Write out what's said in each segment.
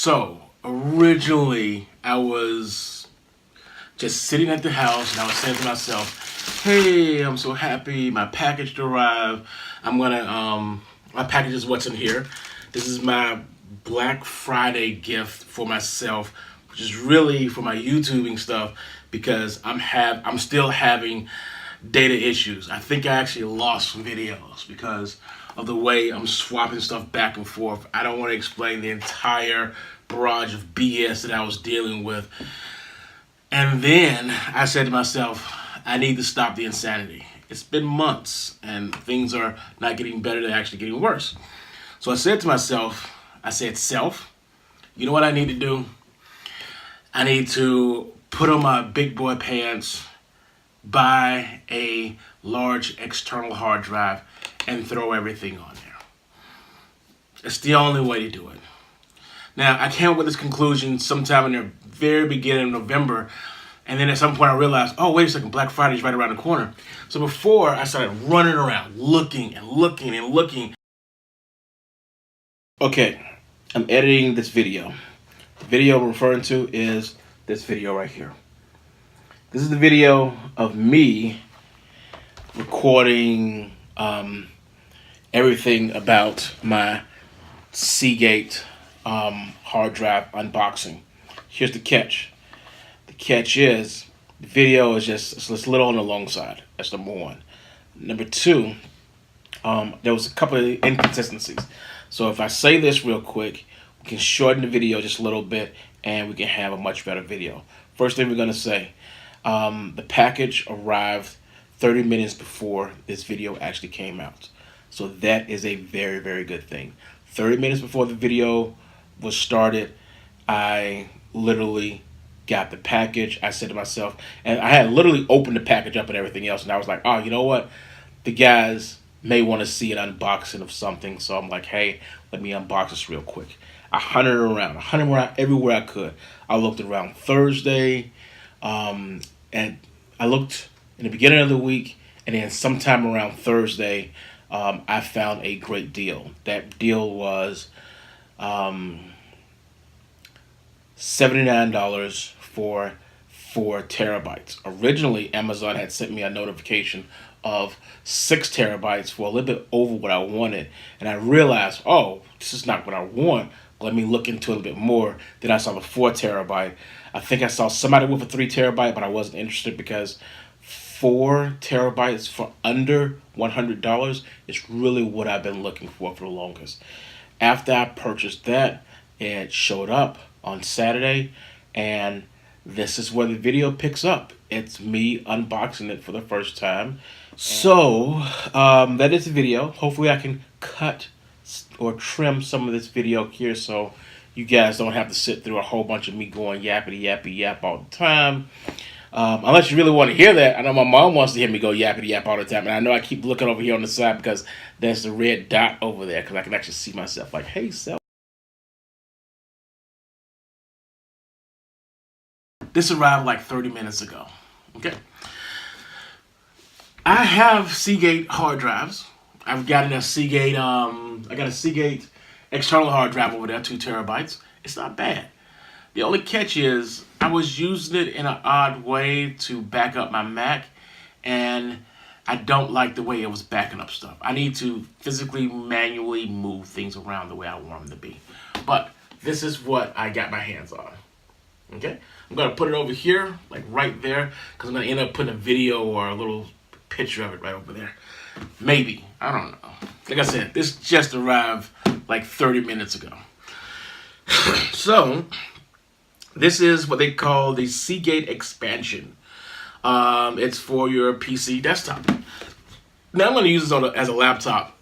So, originally, I was just sitting at the house and I was saying to myself, hey, I'm so happy, my package arrived. My package is what's in here. This is my Black Friday gift for myself, which is really for my YouTubing stuff because I'm still having data issues. I think I actually lost some videos because of the way I'm swapping stuff back and forth. I don't want to explain the entire barrage of BS that I was dealing with. And then I said to myself, I need to stop the insanity. It's been months and things are not getting better, they're actually getting worse. So I said to myself, self, you know what I need to do? I need to put on my big boy pants, buy a large external hard drive, and throw everything on there. It's the only way to do it. Now, I came up with this conclusion sometime in the very beginning of November, and then at some point I realized, oh, wait a second, Black Friday is right around the corner. So before, I started running around, looking and looking and looking. Okay, I'm editing this video. The video I'm referring to is this video right here. This is the video of me recording everything about my Seagate hard drive unboxing. Here's the catch. The catch is the video is just a little on the long side. That's number one. Number two, there was a couple of inconsistencies. So if I say this real quick, we can shorten the video just a little bit and we can have a much better video. First thing we're going to say, the package arrived 30 minutes before this video actually came out. So that is a very, very good thing. 30 minutes before the video was started, I literally got the package. I said to myself, and I had literally opened the package up and everything else, and I was like, oh, you know what? The guys may want to see an unboxing of something. So I'm like, hey, let me unbox this real quick. I hunted around everywhere I could. I looked around Thursday, and I looked in the beginning of the week, and then sometime around Thursday, I found a great deal. That deal was $79 for 4 terabytes. Originally, Amazon had sent me a notification of 6 terabytes for a little bit over what I wanted. And I realized, oh, this is not what I want. Let me look into it a little bit more. Then I saw the 4 terabyte. I think I saw somebody with a 3 terabyte, but I wasn't interested because 4 terabytes for under $100 is really what I've been looking for the longest. After I purchased that, it showed up on Saturday, and this is where the video picks up. It's me unboxing it for the first time. So that is the video. Hopefully I can cut or trim some of this video here so you guys don't have to sit through a whole bunch of me going yappity yappy yap all the time. Unless you really want to hear that. I know my mom wants to hear me go yappity yap all the time, and I know I keep looking over here on the side because there's the red dot over there because I can actually see myself like, hey, self. This arrived like 30 minutes ago. Okay. I have Seagate hard drives. I've gotten a Seagate, I got a Seagate external hard drive over there, 2 terabytes. It's not bad. The only catch is I was using it in an odd way to back up my Mac, and I don't like the way it was backing up stuff. I need to physically, manually move things around the way I want them to be. But this is what I got my hands on. Okay? I'm going to put it over here, like right there, because I'm going to end up putting a video or a little picture of it right over there. Maybe. I don't know. Like I said, this just arrived like 30 minutes ago. So, this is what they call the Seagate expansion. It's for your PC desktop. Now I'm going to use this as a laptop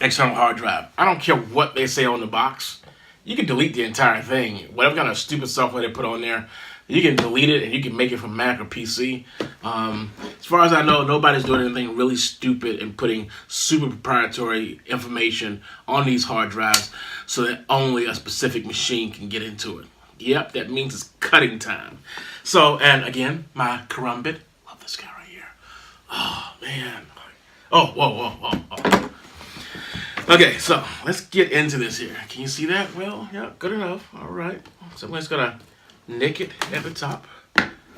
external hard drive. I don't care what they say on the box. You can delete the entire thing. Whatever kind of stupid software they put on there, you can delete it and you can make it from Mac or PC. As far as I know, nobody's doing anything really stupid and putting super proprietary information on these hard drives so that only a specific machine can get into it. Yep, that means it's cutting time. So, and again, my Karambit. Love this guy right here. Oh, man. Oh, whoa. Okay, so let's get into this here. Can you see that? Well, yeah, good enough. All right. So I'm just gonna nick it at the top.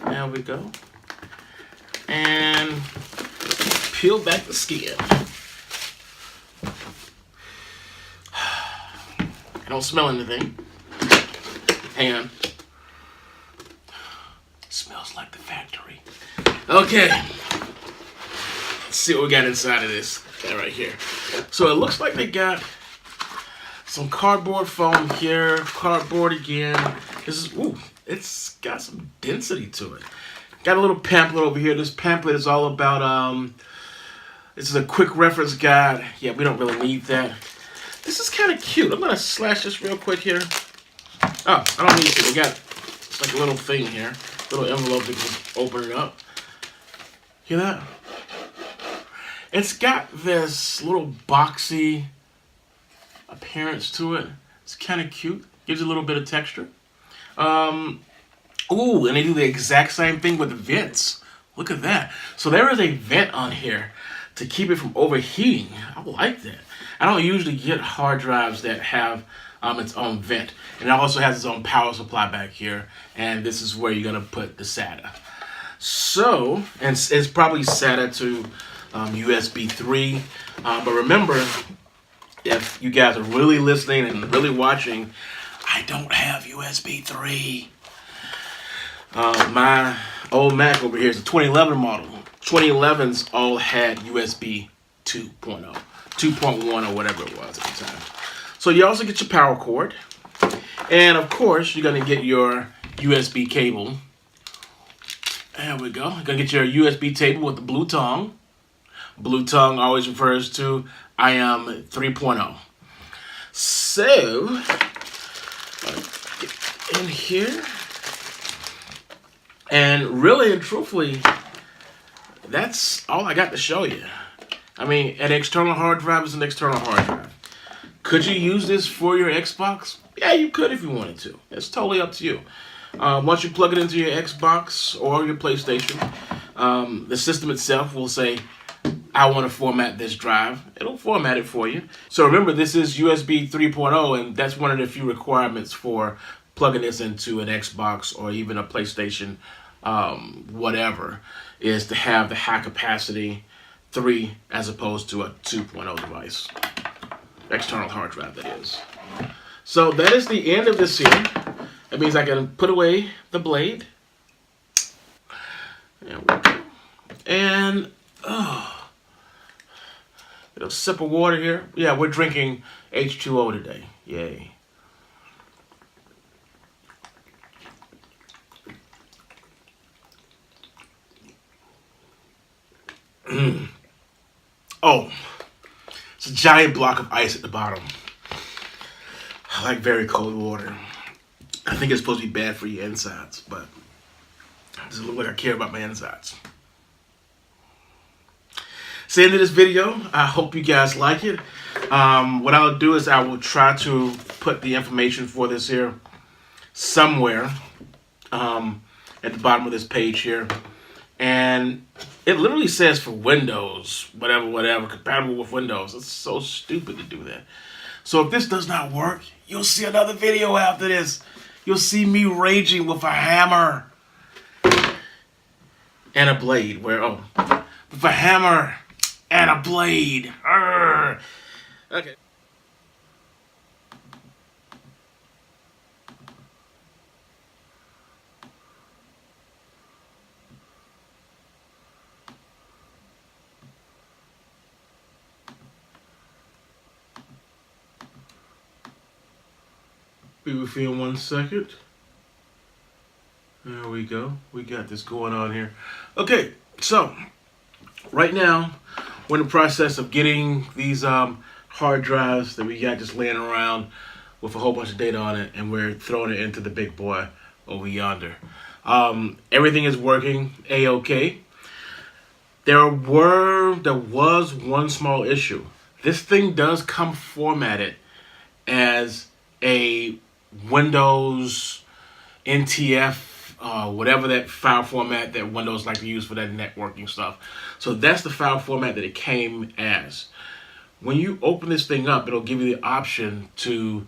There we go. And peel back the skin. I don't smell anything. Hang on. Smells like the factory. Okay. Let's see what we got inside of this guy right here. So it looks like they got some cardboard foam here, cardboard again. This is, ooh, it's got some density to it. Got a little pamphlet over here. This pamphlet is all about, this is a quick reference guide. Yeah, we don't really need that. This is kind of cute. I'm gonna slash this real quick here. Oh, I don't need it. We got, it's like a little thing here. Little envelope that can open it up. Hear that? It's got this little boxy appearance to it. It's kind of cute. Gives you a little bit of texture. Ooh, and they do the exact same thing with the vents. Look at that. So there is a vent on here to keep it from overheating. I like that. I don't usually get hard drives that have its own vent. And it also has its own power supply back here. And this is where you're going to put the SATA. So, and it's probably SATA to USB 3. But remember, if you guys are really listening and really watching, I don't have USB 3. My old Mac over here is a 2011 model. 2011s all had USB 2.0, 2.1 or whatever it was at the time. So you also get your power cord. And of course, you're going to get your USB cable. There we go. You're going to get your USB cable with the blue tongue. Blue tongue always refers to IM 3.0. So, get in here. And really and truthfully, that's all I got to show you. I mean, an external hard drive is an external hard drive. Could you use this for your Xbox? Yeah, you could if you wanted to. It's totally up to you. Once you plug it into your Xbox or your PlayStation, the system itself will say, I want to format this drive. It'll format it for you. So remember, this is USB 3.0, and that's one of the few requirements for plugging this into an Xbox or even a PlayStation, whatever, is to have the high capacity 3 as opposed to a 2.0 device. External hard drive, that is. So that is the end of this here. That means I can put away the blade. There we go. And, oh, a sip of water here. Yeah, we're drinking H2O today. Yay. Oh, it's a giant block of ice at the bottom. I like very cold water. I think it's supposed to be bad for your insides, but it doesn't look like I care about my insides. It's the end of this video. I hope you guys like it. What I'll do is I will try to put the information for this here somewhere at the bottom of this page here. And it literally says for Windows, whatever, compatible with Windows. It's so stupid to do that. So if this does not work, you'll see another video after this. You'll see me raging with a hammer and a blade. With a hammer and a blade. Arrgh. Okay. Be with you in 1 second. There we go. We got this going on here. Okay, so right now we're in the process of getting these hard drives that we got just laying around with a whole bunch of data on it, and we're throwing it into the big boy over yonder. Everything is working a-okay. There was one small issue. This thing does come formatted as a Windows NTF, whatever that file format that Windows like to use for that networking stuff. So that's the file format that it came as. When you open this thing up, it'll give you the option to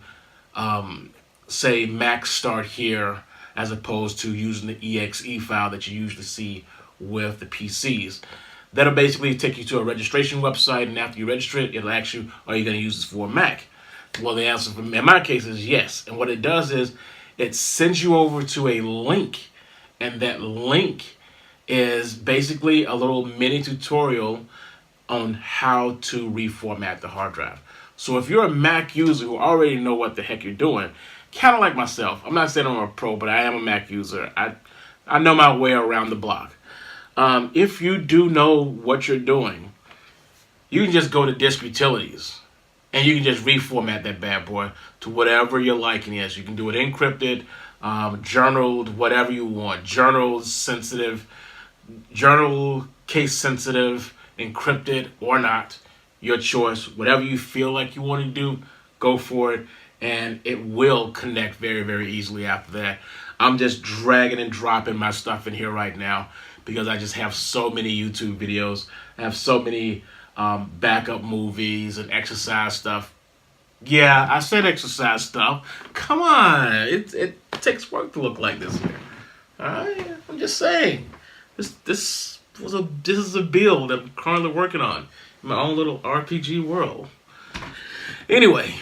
say Mac start here as opposed to using the exe file that you usually see with the PCs. That'll basically take you to a registration website, and after you register it, it'll ask you, are you going to use this for Mac? Well, the answer in my case is yes. And what it does is it sends you over to a link, and that link is basically a little mini tutorial on how to reformat the hard drive. So if you're a Mac user who already know what the heck you're doing, kind of like myself, I'm not saying I'm a pro, but I am a Mac user. I know my way around the block. If you do know what you're doing, you can just go to disk utilities and you can just reformat that bad boy to whatever your liking is. You can do it encrypted, journaled, whatever you want. Journal sensitive, journal case sensitive, encrypted or not. Your choice. Whatever you feel like you want to do, go for it. And it will connect very, very easily after that. I'm just dragging and dropping my stuff in here right now because I just have so many YouTube videos. I have so many backup movies and exercise stuff. Yeah, I said exercise stuff. Come on, it takes work to look like this here. All right, I'm just saying. This is a build that I'm currently working on in my own little RPG world. Anyway,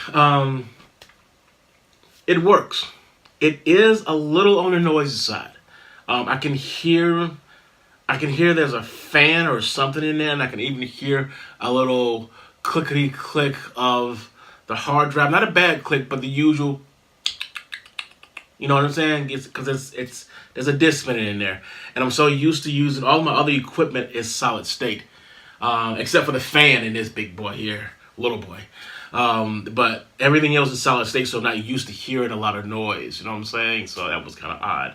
it works. It is a little on the noisy side. I can hear there's a fan or something in there, and I can even hear a little clickety click of the hard drive. Not a bad click, but the usual. You know what I'm saying? Because it's there's a disk spinning in there, and I'm so used to using all my other equipment is solid state, except for the fan in this big boy here, little boy. But everything else is solid state, so I'm not used to hearing a lot of noise. You know what I'm saying? So that was kind of odd.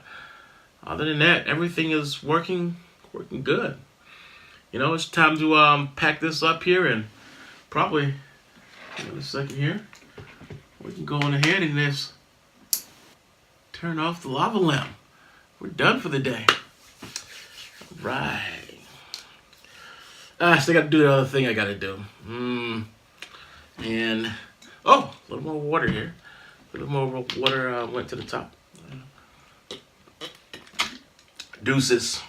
Other than that, everything is working good. You know, it's time to pack this up here and probably give it a second here. We can go on ahead and just turn off the lava lamp. We're done for the day. All right. I still got to do the other thing I got to do. And, oh, a little more water here. A little more water went to the top. Deuces.